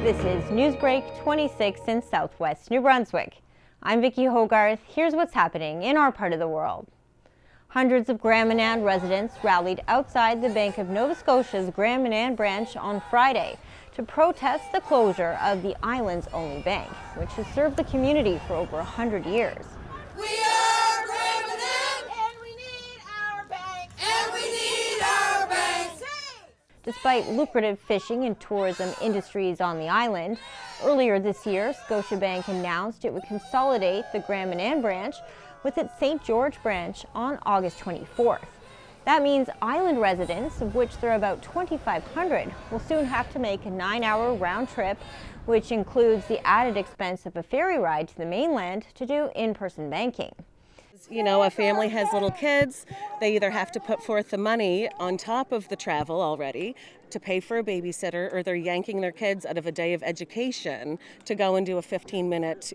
This is NewsBreak26 in Southwest New Brunswick. I'm Vicki Hogarth. Here's what's happening in our part of the world. Hundreds of Grand Manan residents rallied outside the Bank of Nova Scotia's Grand Manan branch on Friday to protest the closure of the island's only bank, which has served the community for over 100 years. We are Grand Manan, and we need our bank, and we need our bank. Despite lucrative fishing and tourism industries on the island, earlier this year, Scotiabank announced it would consolidate the Grand Manan branch with its St. George branch on August 24th. That means island residents, of which there are about 2,500, will soon have to make a 9-hour round trip, which includes the added expense of a ferry ride to the mainland to do in-person banking. You know, a family has little kids, they either have to put forth the money on top of the travel already to pay for a babysitter, or they're yanking their kids out of a day of education to go and do a 15-minute,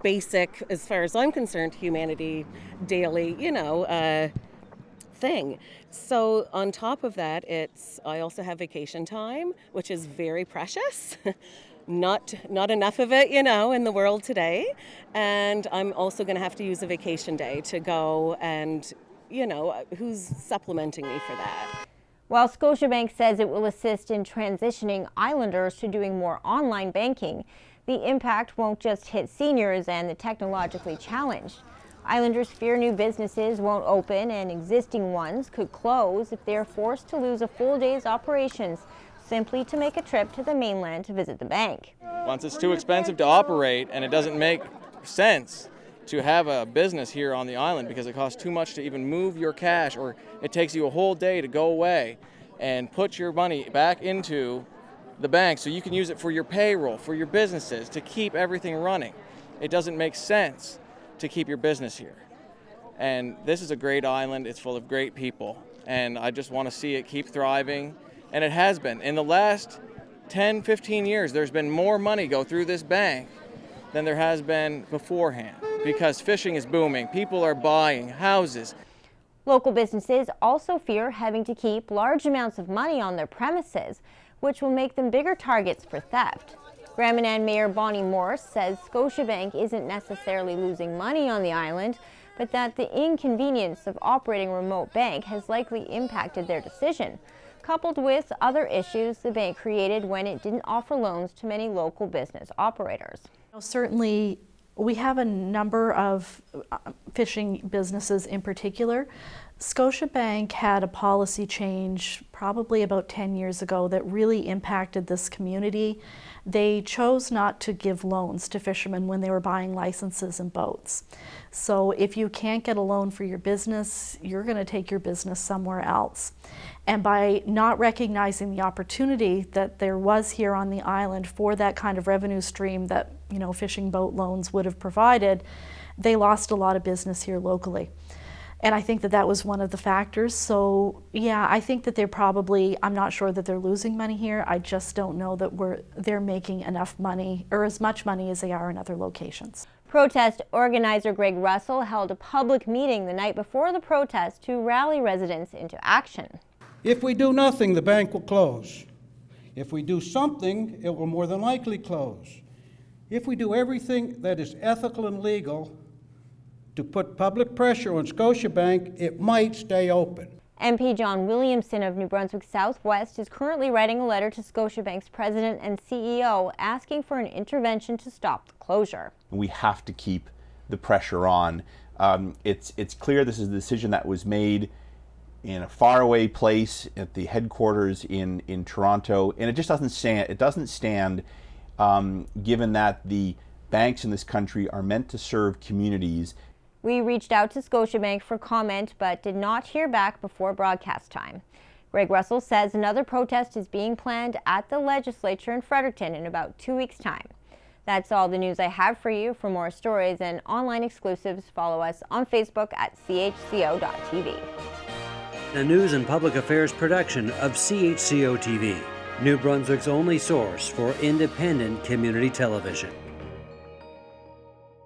basic, as far as I'm concerned, humanity daily, thing. So on top of that, I also have vacation time, which is very precious. Not enough of it, in the world today. And I'm also going to have to use a vacation day to go and, who's supplementing me for that? While Scotiabank says it will assist in transitioning islanders to doing more online banking, the impact won't just hit seniors and the technologically challenged. Islanders fear new businesses won't open and existing ones could close if they are forced to lose a full day's operations simply to make a trip to the mainland to visit the bank. Once it's too expensive to operate and it doesn't make sense to have a business here on the island because it costs too much to even move your cash, or it takes you a whole day to go away and put your money back into the bank so you can use it for your payroll, for your businesses, to keep everything running. It doesn't make sense to keep your business here. And this is a great island. It's full of great people, and I just want to see it keep thriving. And it has been. In the last 10, 15 years, there's been more money go through this bank than there has been beforehand because fishing is booming. People are buying houses. Local businesses also fear having to keep large amounts of money on their premises, which will make them bigger targets for theft. Grand Manan Mayor Bonnie Morris says Scotiabank isn't necessarily losing money on the island, but that the inconvenience of operating a remote bank has likely impacted their decision, coupled with other issues the bank created when it didn't offer loans to many local business operators. Certainly, we have a number of fishing businesses in particular. Scotiabank had a policy change probably about 10 years ago that really impacted this community. They chose not to give loans to fishermen when they were buying licenses and boats. So if you can't get a loan for your business, you're going to take your business somewhere else. And by not recognizing the opportunity that there was here on the island for that kind of revenue stream that, fishing boat loans would have provided, they lost a lot of business here locally. And I think that was one of the factors. So yeah, I think that I'm not sure that they're losing money here. I just don't know that they're making enough money or as much money as they are in other locations. Protest organizer Greg Russell held a public meeting the night before the protest to rally residents into action. If we do nothing, the bank will close. If we do something, it will more than likely close. If we do everything that is ethical and legal to put public pressure on Scotiabank, it might stay open. MP John Williamson of New Brunswick Southwest is currently writing a letter to Scotiabank's president and CEO asking for an intervention to stop the closure. We have to keep the pressure on. It's clear this is a decision that was made in a faraway place at the headquarters in Toronto, and it just doesn't stand. It doesn't stand given that the banks in this country are meant to serve communities. We reached out to Scotiabank for comment but did not hear back before broadcast time. Greg Russell says another protest is being planned at the legislature in Fredericton in about 2 weeks' time. That's all the news I have for you. For more stories and online exclusives, follow us on Facebook at CHCO.TV. A news and public affairs production of CHCO-TV, New Brunswick's only source for independent community television.